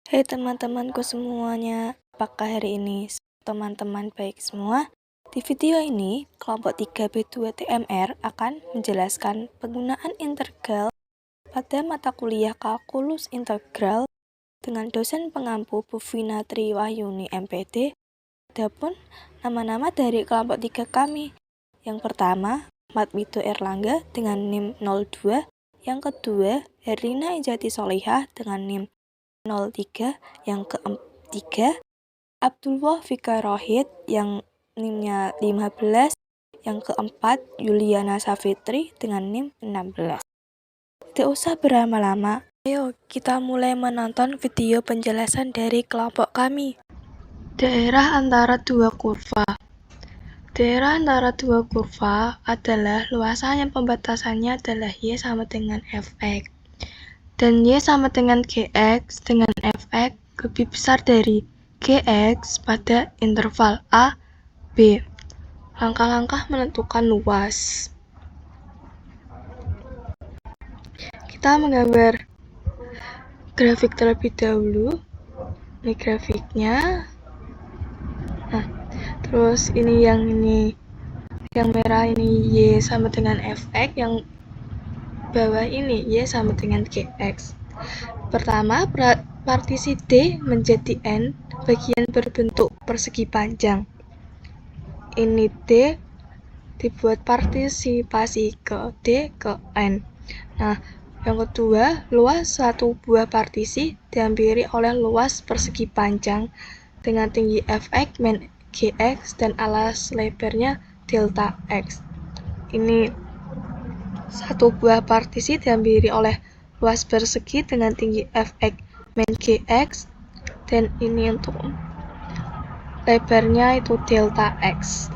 Hai teman-temanku semuanya, apakah hari ini teman-teman baik semua? Di video ini, kelompok 3B2TMR akan menjelaskan penggunaan integral pada mata kuliah kalkulus integral dengan dosen pengampu Bu Vina Triwahyuni MPD. Adapun nama-nama dari kelompok 3 kami. Yang pertama, Matwido Erlangga dengan NIM 02. Yang kedua, Herlina Injati Solihah dengan NIM 03. Yang ketiga, Abdullah Fikar Rohid yang NIM-nya 15. Yang keempat, Yuliana Safitri dengan NIM 16. Tidak usah berlama-lama, ayo kita mulai menonton video penjelasan dari kelompok kami. Daerah antara dua kurva. Daerah antara dua kurva adalah luasan yang pembatasannya adalah Y sama dengan Fx. Dan Y sama dengan Gx dengan Fx lebih besar dari Gx pada interval A, B. Langkah-langkah menentukan luas. Kita menggambar grafik terlebih dahulu. Ini grafiknya. Nah, terus ini yang merah ini Y sama dengan Fx, yang bawah ini Y sama dengan Gx. Pertama, partisi D menjadi N, bagian berbentuk persegi panjang. Ini D dibuat partisipasi ke D ke N. Nah, yang kedua, luas satu buah partisi dihampiri oleh luas persegi panjang dengan tinggi Fx min Gx dan alas lebarnya delta X. Ini satu buah partisi dihampiri oleh luas persegi dengan tinggi Fx min Gx dan ini untuk lebarnya itu delta X.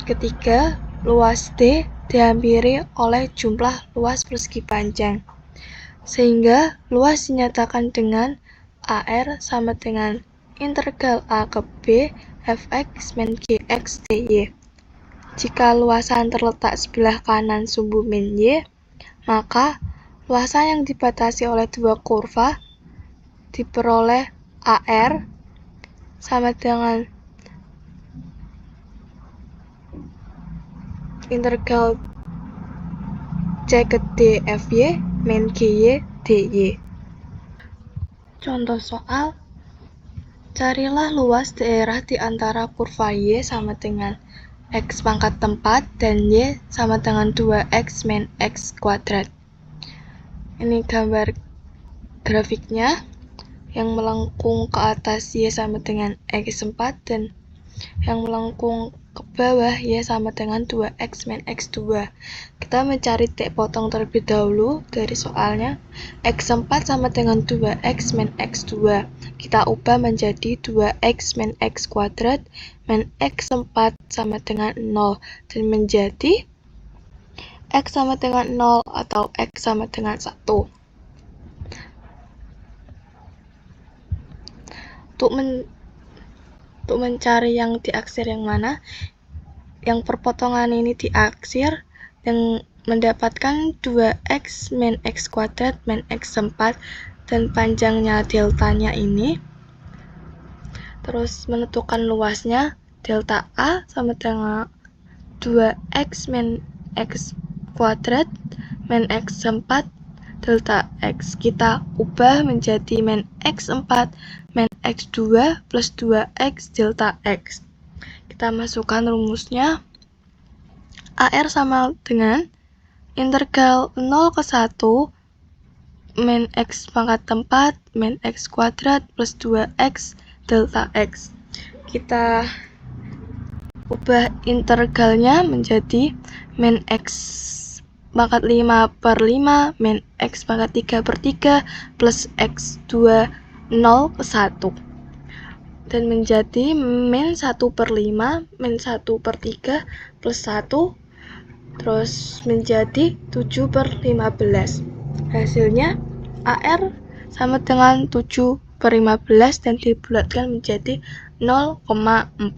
Ketiga, luas D dihampiri oleh jumlah luas persegi panjang, sehingga luas dinyatakan dengan AR sama dengan integral A ke B Fx min Gx dy. Jika luasan terletak sebelah kanan sumbu min Y, maka luasan yang dibatasi oleh dua kurva diperoleh AR sama dengan integral C ke D Fy min Gy dy. Contoh soal, carilah luas daerah di antara kurva Y sama dengan X pangkat 4 dan Y sama dengan 2X min X kuadrat. Ini gambar grafiknya yang melengkung ke atas Y sama dengan X4 dan yang melengkung ke bawah Y sama dengan 2X min X2. Kita mencari titik potong terlebih dahulu dari soalnya. X4 sama dengan 2X min X2. Kita ubah menjadi 2X min X kuadrat min X4 sama dengan 0 dan menjadi X sama dengan 0 atau X sama dengan 1. Untuk mencari yang diaksir yang mana, yang perpotongan ini diaksir yang mendapatkan 2X min X kuadrat min X4 dan panjangnya deltanya ini. Terus menentukan luasnya, delta A sama dengan 2X min X kuadrat min X4 delta X. Kita ubah menjadi min X4 min X2 plus 2X delta X. Kita masukkan rumusnya. AR sama dengan integral 0 ke 1 min X pangkat 4 min X kuadrat plus 2X delta X. Kita ubah integralnya menjadi min X pangkat 5 per 5 min X pangkat 3 per 3 plus X2 0 ke 1 dan menjadi min 1 per 5 min 1 per 3 plus 1 terus menjadi 7 per 15. Hasilnya AR sama dengan 7 per 15 dan dibulatkan menjadi 0,46.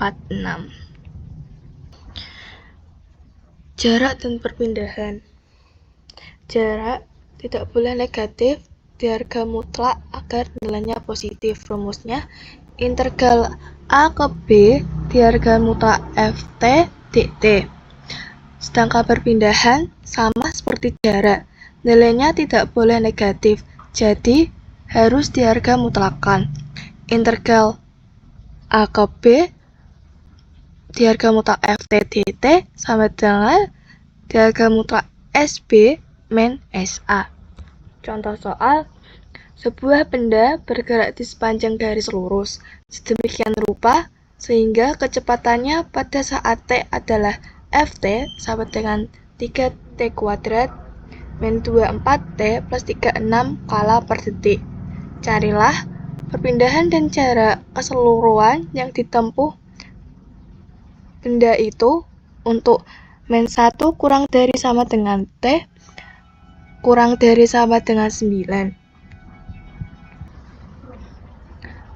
Jarak dan perpindahan. Jarak tidak boleh negatif di harga mutlak agar nilainya positif. Rumusnya, integral A ke B di harga mutlak Ft dt. Sedangkan perpindahan sama seperti jarak, nilainya tidak boleh negatif, jadi harus di harga mutlakan. Integral A ke B di harga mutlak Ft dt sama dengan di harga mutlak SB min SA. Contoh soal, sebuah benda bergerak di sepanjang garis lurus sedemikian rupa sehingga kecepatannya pada saat T adalah Ft sama dengan 3T kuadrat min 24T plus 36 kala per detik. Carilah perpindahan dan jarak keseluruhan yang ditempuh benda itu untuk min 1 kurang dari sama dengan T kurang dari sama dengan 9.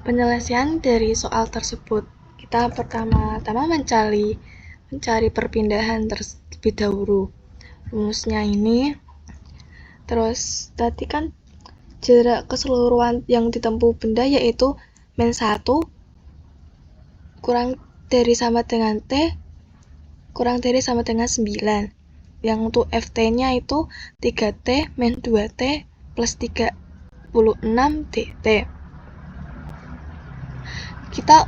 Penyelesaian dari soal tersebut, kita pertama-tama mencari perpindahan terlebih dahulu. Rumusnya ini, terus tadi kan jarak keseluruhan yang ditempuh benda yaitu min 1 kurang dari sama dengan T kurang dari sama dengan 9. Yang untuk Ft-nya itu 3T min 2T plus 36 dt. Kita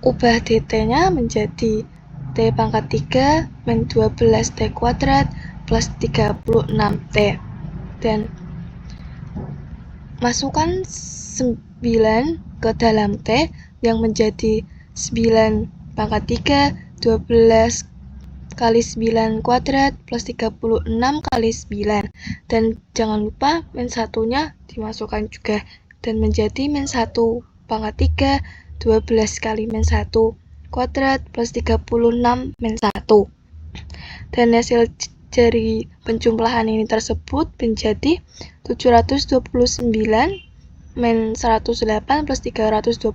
ubah dt-nya menjadi T pangkat 3 min 12T kuadrat plus 36T. Dan masukkan 9 ke dalam T yang menjadi 9 pangkat 3, 12 kali 9 kuadrat plus 36 kali 9. Dan jangan lupa min 1-nya dimasukkan juga dan menjadi min 1 pangkat 3, 12 kali min 1 kuadrat plus 36 min 1. Dan hasil dari penjumlahan ini tersebut menjadi 729 min 108 plus 324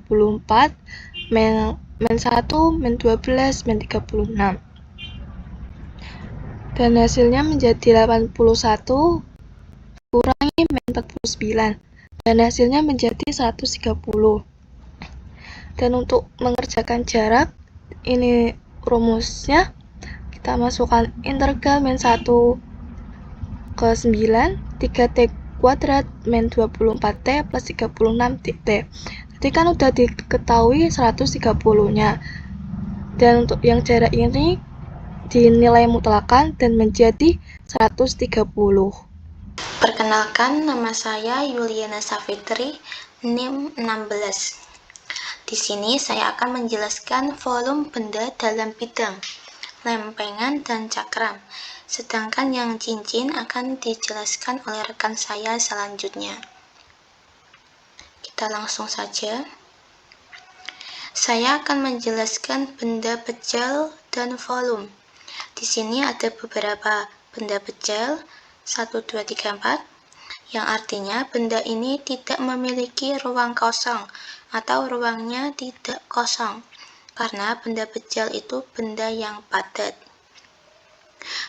min 1 min 12 min 36. Dan hasilnya menjadi 81 kurangi min 49 dan hasilnya menjadi 130. Dan untuk mengerjakan jarak, ini rumusnya, kita masukkan integral min 1 ke 9 3T kuadrat min 24T plus 36 dt. Tadi kan udah diketahui 130-nya. Dan untuk yang jarak ini dinilai mutlakan dan menjadi 130. Perkenalkan, nama saya Yuliana Savitri, NIM 16. Di sini saya akan menjelaskan volume benda dalam bidang lempengan dan cakram, sedangkan yang cincin akan dijelaskan oleh rekan saya selanjutnya. Kita langsung saja. Saya akan menjelaskan benda pejal dan volume. Di sini ada beberapa benda pejal 1, 2, 3, 4 yang artinya benda ini tidak memiliki ruang kosong atau ruangnya tidak kosong karena benda pejal itu benda yang padat.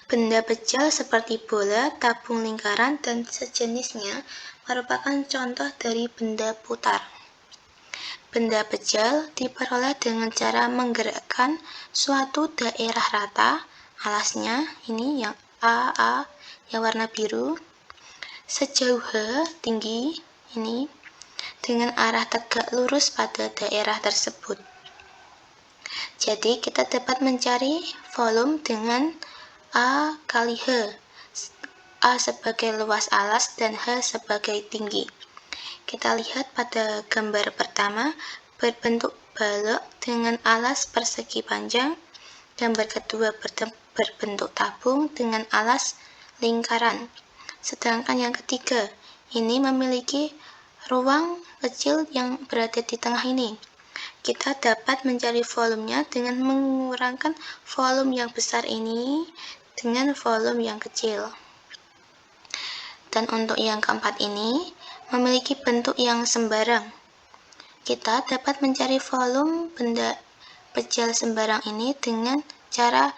Benda pejal seperti bola, tabung lingkaran, dan sejenisnya merupakan contoh dari benda putar. Benda pejal diperoleh dengan cara menggerakkan suatu daerah rata, alasnya ini yang A yang warna biru, sejauh H tinggi ini dengan arah tegak lurus pada daerah tersebut. Jadi kita dapat mencari volume dengan A kali H, A sebagai luas alas dan H sebagai tinggi. Kita lihat pada gambar pertama berbentuk balok dengan alas persegi panjang. Gambar kedua berbentuk tabung dengan alas lingkaran. Sedangkan yang ketiga, ini memiliki ruang kecil yang berada di tengah ini. Kita dapat mencari volumenya dengan mengurangkan volume yang besar ini dengan volume yang kecil. Dan untuk yang keempat ini, memiliki bentuk yang sembarang. Kita dapat mencari volume benda pejal sembarang ini dengan cara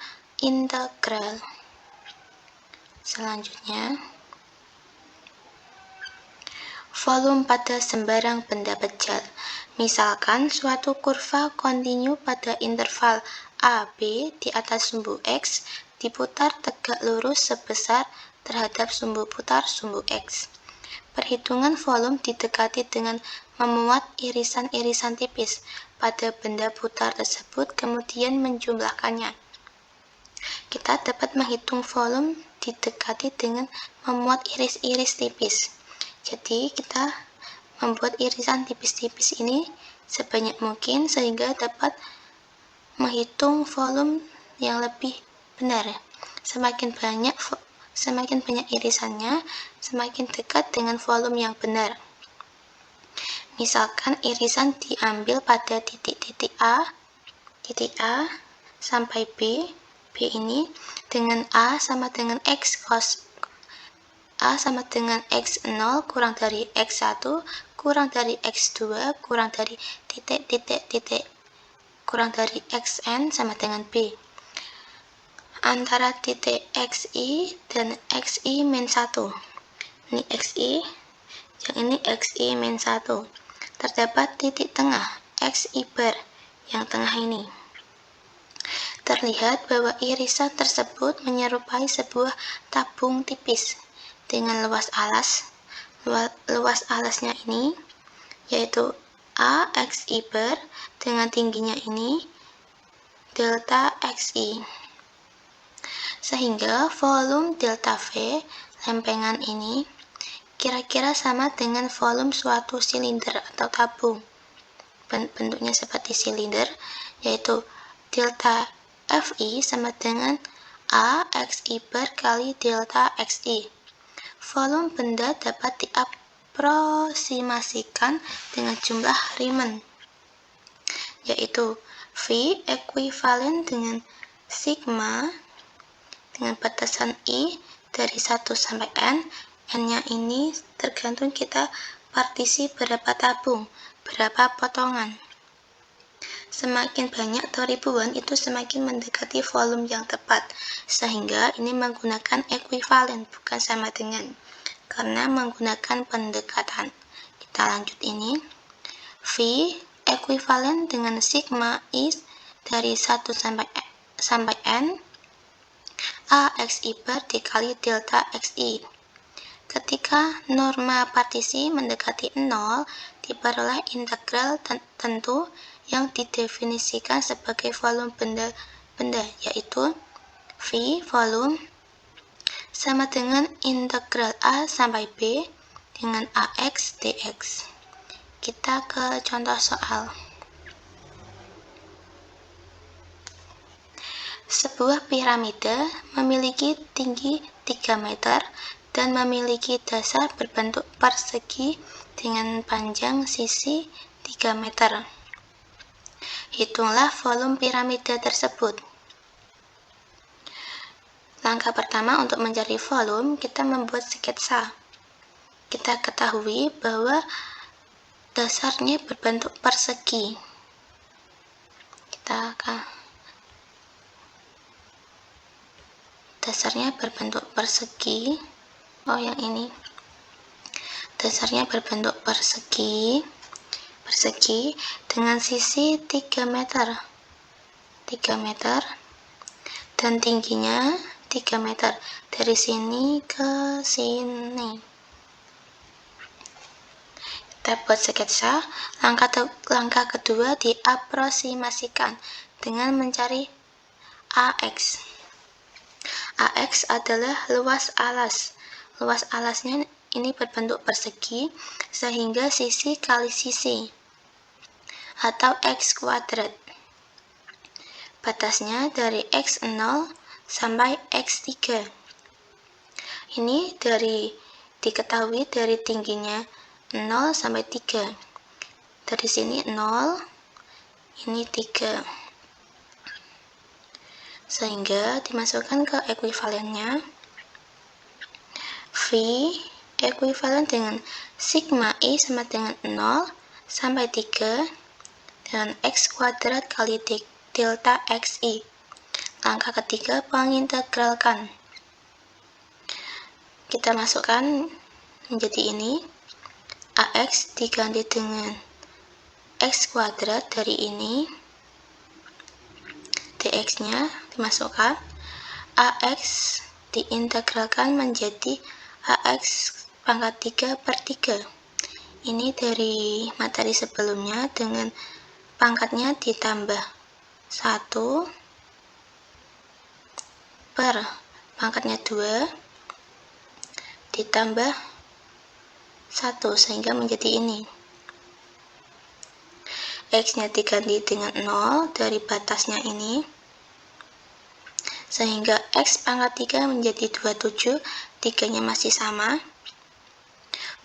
integral. Selanjutnya, volume pada sembarang benda pejal. Misalkan suatu kurva kontinu pada interval A, B di atas sumbu X diputar tegak lurus sebesar terhadap sumbu putar sumbu X. Perhitungan volume didekati dengan memuat irisan-irisan tipis pada benda putar tersebut kemudian menjumlahkannya. Kita dapat menghitung volume didekati dengan memuat iris-iris tipis. Jadi kita membuat irisan tipis-tipis ini sebanyak mungkin sehingga dapat menghitung volume yang lebih benar. Semakin banyak irisannya, semakin dekat dengan volume yang benar. Misalkan irisan diambil pada titik A sampai B ini dengan A sama dengan X cos A sama dengan X0 kurang dari X1 kurang dari X2 kurang dari titik kurang dari Xn sama dengan B. Antara titik XI dan XI min 1. Ini XI, yang ini XI min 1. Terdapat titik tengah XI bar yang tengah ini. Terlihat bahwa irisan tersebut menyerupai sebuah tabung tipis dengan luas alasnya ini yaitu A XI bar dengan tingginya ini delta XI, sehingga volume delta V lempengan ini kira-kira sama dengan volume suatu silinder atau tabung. Bentuknya seperti silinder, yaitu delta Fi sama dengan A XI bar kali delta XI. Volume benda dapat diaproksimasikan dengan jumlah Riemann, yaitu V ekuivalen dengan sigma dengan batasan I dari 1 sampai N. N-nya ini tergantung kita partisi berapa tabung, berapa potongan. Semakin banyak atau ribuan itu semakin mendekati volume yang tepat, sehingga ini menggunakan ekuivalen bukan sama dengan, karena menggunakan pendekatan. Kita lanjut ini, V ekuivalen dengan sigma I dari 1 sampai N A XI bar dikali delta XI. Ketika norma partisi mendekati 0, diperoleh integral tentu yang didefinisikan sebagai volume benda, yaitu V volume sama dengan integral A sampai B dengan AX dx. Kita ke contoh soal. Sebuah piramida memiliki tinggi 3 meter dan memiliki dasar berbentuk persegi dengan panjang sisi 3 meter. Hitunglah volume piramida tersebut. Langkah pertama untuk mencari volume, kita membuat sketsa. Kita ketahui bahwa dasarnya berbentuk persegi. Dasarnya berbentuk persegi. Yang ini. Dasarnya berbentuk persegi dengan sisi 3 meter. 3 meter dan tingginya 3 meter dari sini ke sini. Kita buat sketsa. Langkah kedua diaproksimasikan dengan mencari AX. AX adalah luas alas. Luas alasnya ini berbentuk persegi sehingga sisi kali sisi atau X kuadrat. Batasnya dari X0 sampai X3. Ini diketahui dari tingginya 0 sampai 3. Dari sini 0, ini 3. Sehingga dimasukkan ke ekuivalennya. V ekuivalen dengan sigma I sama dengan 0 sampai 3 dan X kuadrat kali delta XI. Langkah ketiga, pengintegralkan. Kita masukkan menjadi ini. AX diganti dengan X kuadrat dari ini, DX-nya dimasukkan, AX diintegralkan menjadi AX pangkat 3/3. Ini dari materi sebelumnya dengan pangkatnya ditambah 1 per pangkatnya 2 ditambah 1 sehingga menjadi ini. X-nya diganti dengan 0 dari batasnya ini, sehingga X pangkat 3 menjadi 27, 3-nya masih sama.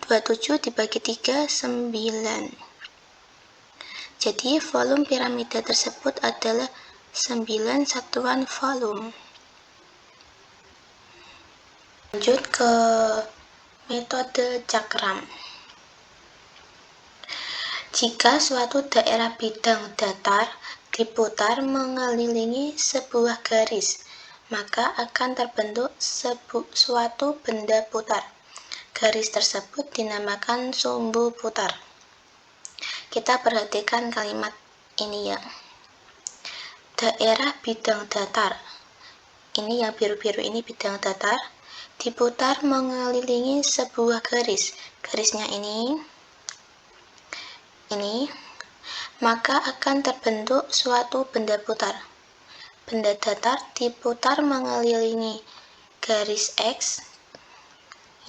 27 dibagi 3, 9. Jadi volume piramida tersebut adalah 9 satuan volume. Lanjut ke metode cakram. Jika suatu daerah bidang datar diputar mengelilingi sebuah garis, maka akan terbentuk suatu benda putar. Garis tersebut dinamakan sumbu putar. Kita perhatikan kalimat ini ya. Daerah bidang datar. Ini yang biru-biru ini bidang datar. Diputar mengelilingi sebuah garis. Garisnya ini, maka akan terbentuk suatu benda putar. Benda datar diputar mengelilingi garis X.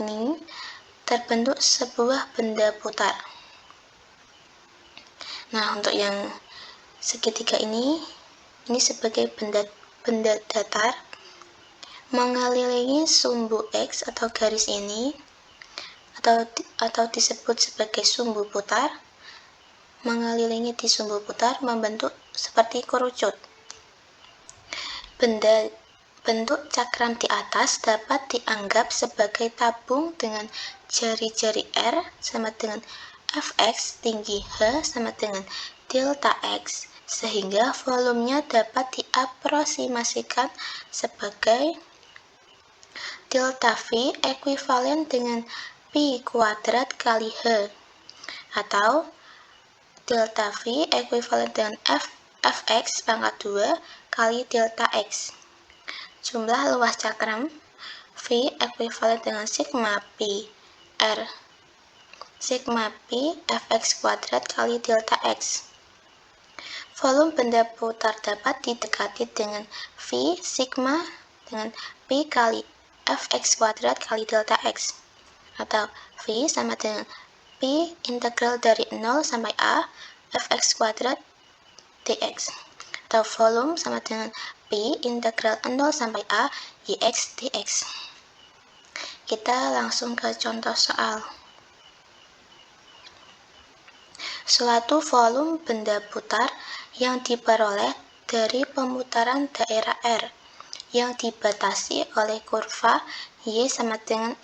Ini terbentuk sebuah benda putar. Nah, untuk yang segitiga ini sebagai benda datar mengelilingi sumbu X atau garis ini, atau disebut sebagai sumbu putar. Mengelilingi di sumbu putar membentuk seperti kerucut. Bentuk cakram di atas dapat dianggap sebagai tabung dengan jari-jari R sama dengan Fx tinggi H sama dengan delta X, sehingga volumenya dapat diaproksimasikan sebagai delta V ekuivalen dengan pi kuadrat kali H, atau delta V ekuivalen dengan Fx pangkat 2 kali delta X. Jumlah luas cakram V ekuivalen dengan sigma pi R sigma pi Fx kuadrat kali delta X. Volume benda putar dapat didekati dengan V sigma dengan pi kali Fx kuadrat kali delta X, atau V sama dengan pi integral dari 0 sampai A Fx kuadrat dx, atau volume sama dengan pi integral 0 sampai A Yx dx. Kita langsung ke contoh soal. Suatu volume benda putar yang diperoleh dari pemutaran daerah R yang dibatasi oleh kurva Y sama dengan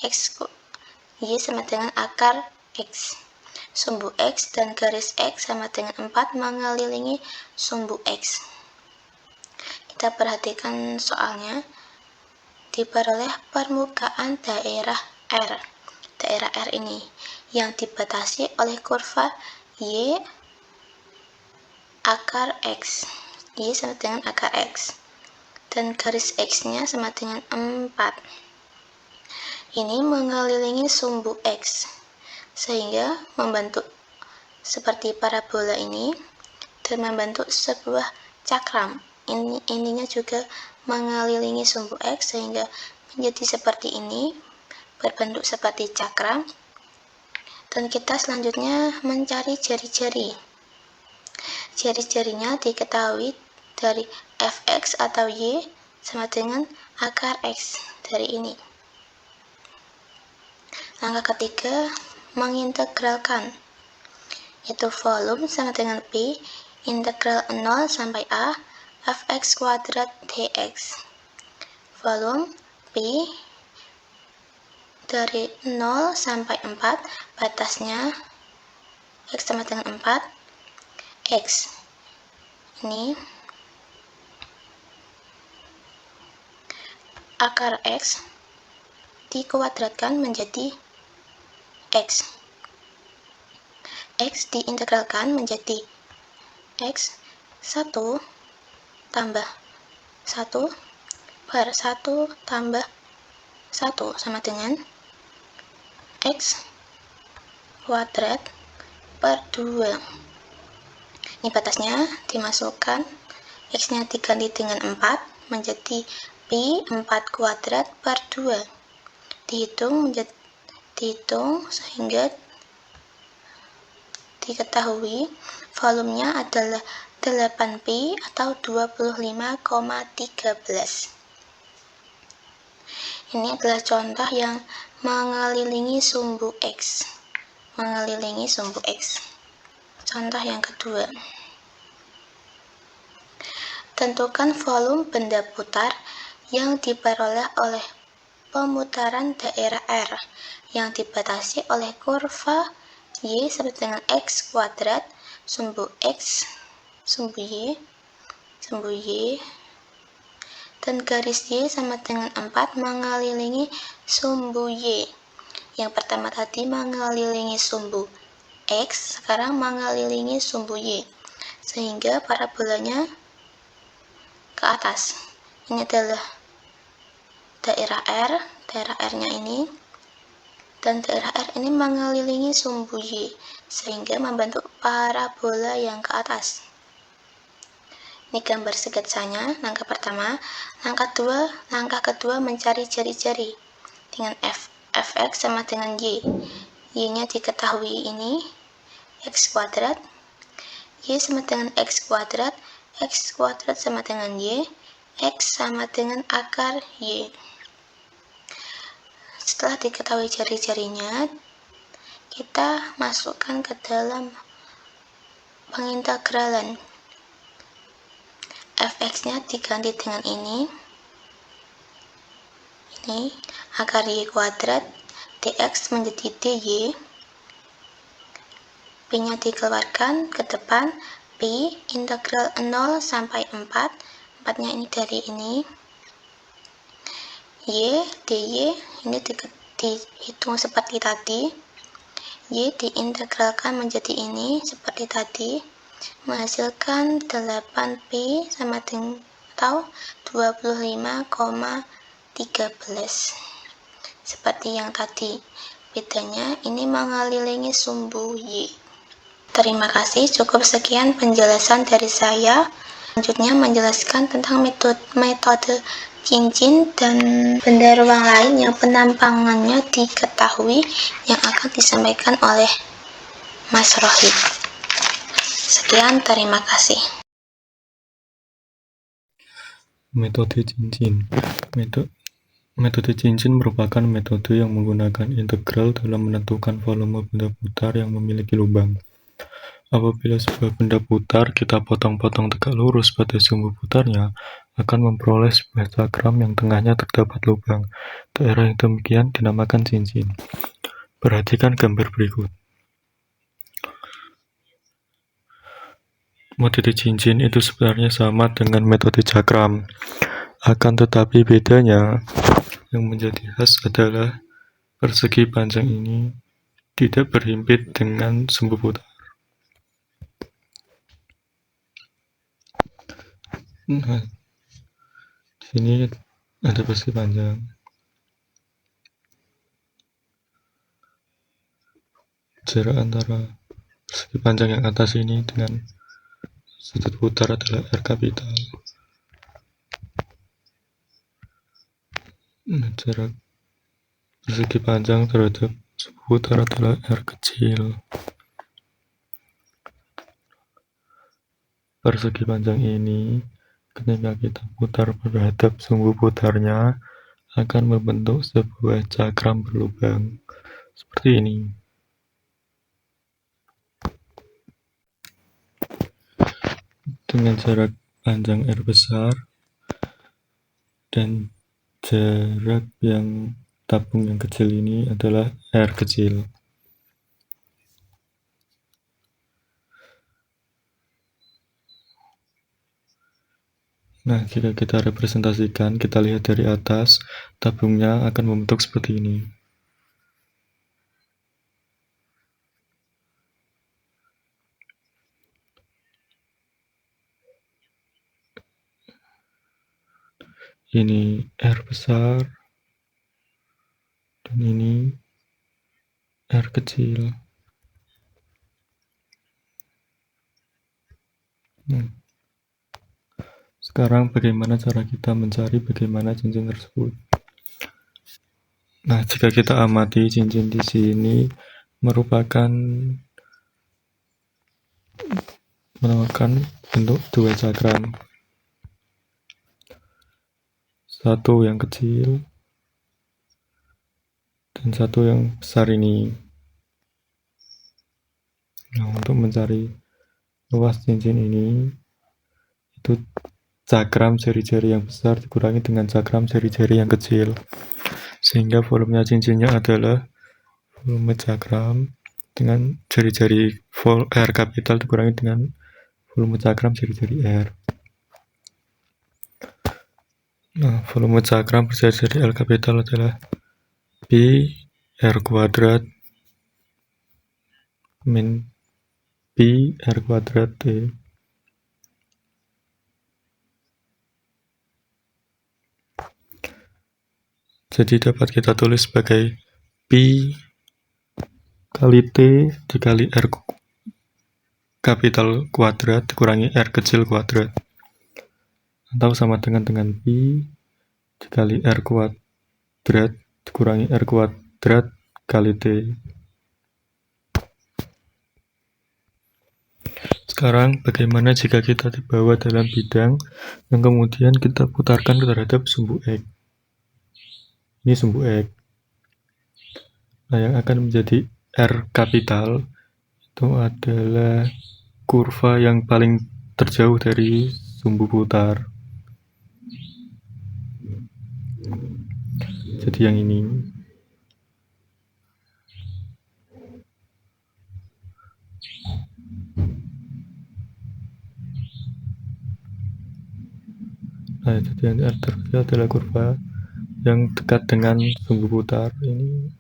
akar X. Sumbu X dan garis X sama dengan 4 mengelilingi sumbu X. Kita perhatikan soalnya. Diperoleh permukaan daerah R. Daerah R ini yang dibatasi oleh kurva Y akar X. Y sama dengan akar X. Dan garis X-nya sama dengan 4. Ini mengelilingi sumbu X, sehingga membentuk seperti parabola ini dan membentuk sebuah cakram. Ininya juga mengelilingi sumbu X sehingga menjadi seperti ini, berbentuk seperti cakram. Dan kita selanjutnya mencari jari-jari. Jari-jarinya diketahui dari Fx atau Y sama dengan akar X dari ini. Langkah ketiga, mengintegralkan, yaitu volume sama dengan P integral 0 sampai A Fx kuadrat dx. Volume P dari 0 sampai 4, batasnya X sama dengan 4, X. Ini akar X dikuadratkan menjadi X. X diintegralkan menjadi X 1 tambah 1 per 1 tambah 1 sama dengan X kuadrat per 2. Ini batasnya dimasukkan, X-nya diganti dengan 4 menjadi Pi 4 kuadrat per 2. Dihitung sehingga diketahui volumenya adalah 8 Pi atau 25,13. Ini adalah contoh yang mengelilingi sumbu X. Contoh yang kedua. Tentukan volume benda putar yang diperoleh oleh pemutaran daerah R yang dibatasi oleh kurva Y sama dengan X kuadrat sumbu Y dan garis Y sama dengan 4 mengelilingi sumbu Y. Yang pertama tadi mengelilingi sumbu X, sekarang mengelilingi sumbu Y, sehingga parabolanya ke atas. Ini adalah daerah R-nya ini, dan daerah R ini mengelilingi sumbu Y, sehingga membentuk parabola yang ke atas. Ini gambar sketsanya, langkah pertama. Langkah kedua mencari jari-jari dengan fx sama dengan y. Y-nya diketahui ini x kuadrat, y sama dengan x kuadrat sama dengan y, x sama dengan akar y. Setelah diketahui jari-jarinya, kita masukkan ke dalam pengintegralan. Fx-nya diganti dengan ini akar y kuadrat, dx menjadi dy, p-nya dikeluarkan ke depan, pi integral 0 sampai 4, 4-nya ini dari ini, y dy ini dihitung seperti tadi, y diintegralkan menjadi ini seperti tadi, menghasilkan 8pi sama dengan atau 25,13. Seperti yang tadi, bedanya ini mengelilingi sumbu Y. Terima kasih, cukup sekian penjelasan dari saya. Selanjutnya menjelaskan tentang metode cincin dan benda ruang lain yang penampangannya diketahui yang akan disampaikan oleh Mas Rohid. Sekian, terima kasih. Metode cincin. Metode cincin merupakan metode yang menggunakan integral dalam menentukan volume benda putar yang memiliki lubang. Apabila sebuah benda putar kita potong-potong tegak lurus pada sumbu putarnya, akan memperoleh sebuah cakram yang tengahnya terdapat lubang. Daerah yang demikian dinamakan cincin. Perhatikan gambar berikut. Metode cincin itu sebenarnya sama dengan metode cakram. Akan tetapi bedanya yang menjadi khas adalah persegi panjang ini tidak berhimpit dengan sumbu putar. Nah, di sini ada persegi panjang. Jarak antara persegi panjang yang atas ini dengan sudut putar adalah R kapital. Nah, jarak persegi panjang terhadap sumbu putar adalah R kecil. Persegi panjang ini ketika kita putar terhadap sumbu putarnya akan membentuk sebuah cakram berlubang seperti ini. Dengan jarak panjang R besar dan jarak yang tabung yang kecil ini adalah R kecil. Nah, jika kita representasikan, kita lihat dari atas, tabungnya akan membentuk seperti ini. ini R besar, dan ini R kecil. Sekarang bagaimana cara kita mencari bagaimana cincin tersebut? Nah, jika kita amati cincin di sini merupakan bentuk dua cakram. Satu yang kecil dan satu yang besar ini. Nah, untuk mencari luas cincin ini, itu cakram jari-jari yang besar dikurangi dengan cakram jari-jari yang kecil, sehingga volumenya cincinnya adalah volume cakram dengan jari-jari R kapital dikurangi dengan volume cakram jari-jari R. Nah, volume cakram berjari-jari L kapital adalah Pi R kuadrat min Pi R kuadrat T. Jadi dapat kita tulis sebagai Pi kali T dikali R kapital kuadrat dikurangi R kecil kuadrat, atau sama dengan Pi dikali R kuadrat dikurangi R kuadrat kali T. Sekarang bagaimana jika kita dibawa dalam bidang yang kemudian kita putarkan terhadap sumbu X? Ini sumbu X. Nah, yang akan menjadi R kapital itu adalah kurva yang paling terjauh dari sumbu putar. Jadi yang ini. Nah, jadi yang R terkecil adalah kurva yang dekat dengan sumbu putar ini.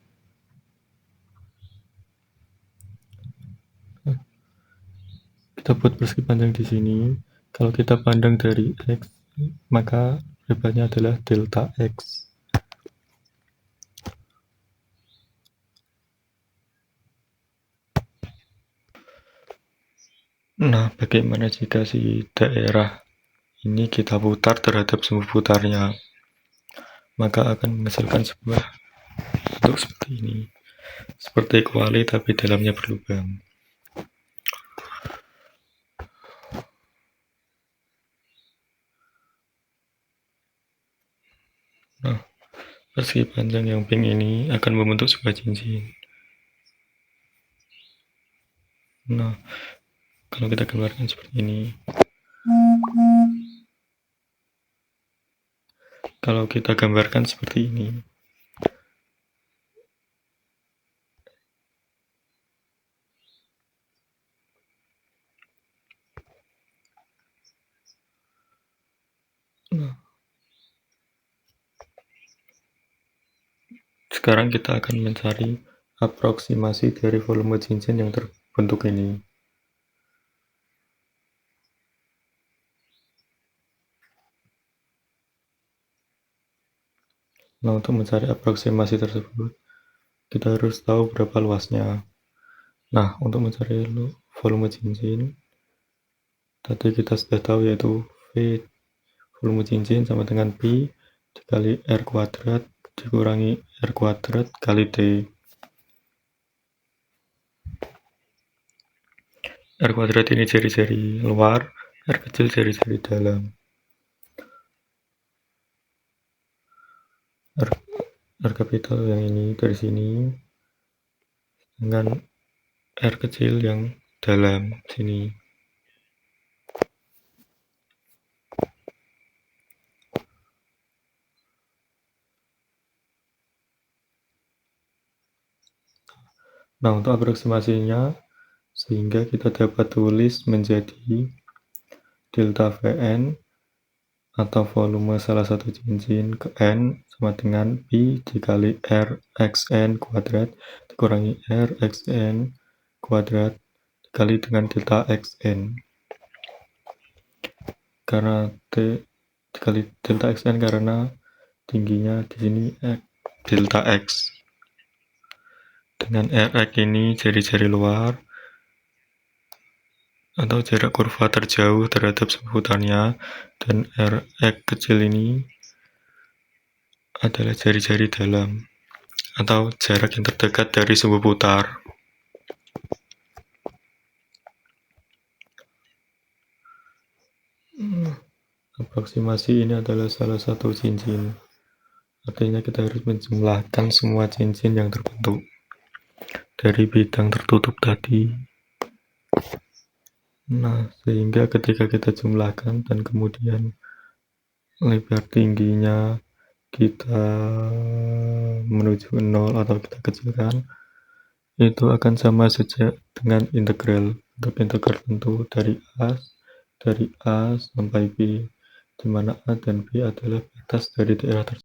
Kita buat persegi panjang di sini. Kalau kita pandang dari X, maka lebarnya adalah delta X. Nah, bagaimana jika si daerah ini kita putar terhadap sumbu putarnya? Maka akan menghasilkan sebuah bentuk seperti ini. Seperti kuali tapi dalamnya berlubang. Nah, persegi panjang yang pink ini akan membentuk sebuah cincin. Nah, kalau kita gambarkan seperti ini. Kalau kita gambarkan seperti ini. Nah, sekarang kita akan mencari aproksimasi dari volume cincin yang terbentuk ini. Nah, untuk mencari aproksimasi tersebut, kita harus tahu berapa luasnya. Nah, untuk mencari volume cincin, tadi kita sudah tahu yaitu V volume cincin sama dengan Pi dikali R kuadrat dikurangi R kuadrat kali T. R kuadrat ini jari-jari luar, R kecil jari-jari dalam. R kapital yang ini dari sini dengan R kecil yang dalam sini. Nah, untuk aproksimasinya, sehingga kita dapat tulis menjadi delta Vn atau volume salah satu cincin ke N sama dengan Pi dikali R Xn kuadrat dikurangi R Xn kuadrat dikali dengan delta Xn. Karena T dikali delta xn karena tingginya di sini delta x. Dengan Rx ini jari-jari luar atau jarak kurva terjauh terhadap sebutannya, dan Rx kecil ini adalah jari-jari dalam atau jarak yang terdekat dari sumbu putar. Aproksimasi ini adalah salah satu cincin. Artinya kita harus menjumlahkan semua cincin yang terbentuk dari bidang tertutup tadi. Nah, sehingga ketika kita jumlahkan dan kemudian lebar tingginya kita menuju 0 atau kita kecilkan, itu akan sama saja dengan integral. Untuk integral tentu dari A sampai B, di mana A dan B adalah batas dari daerah tersebut.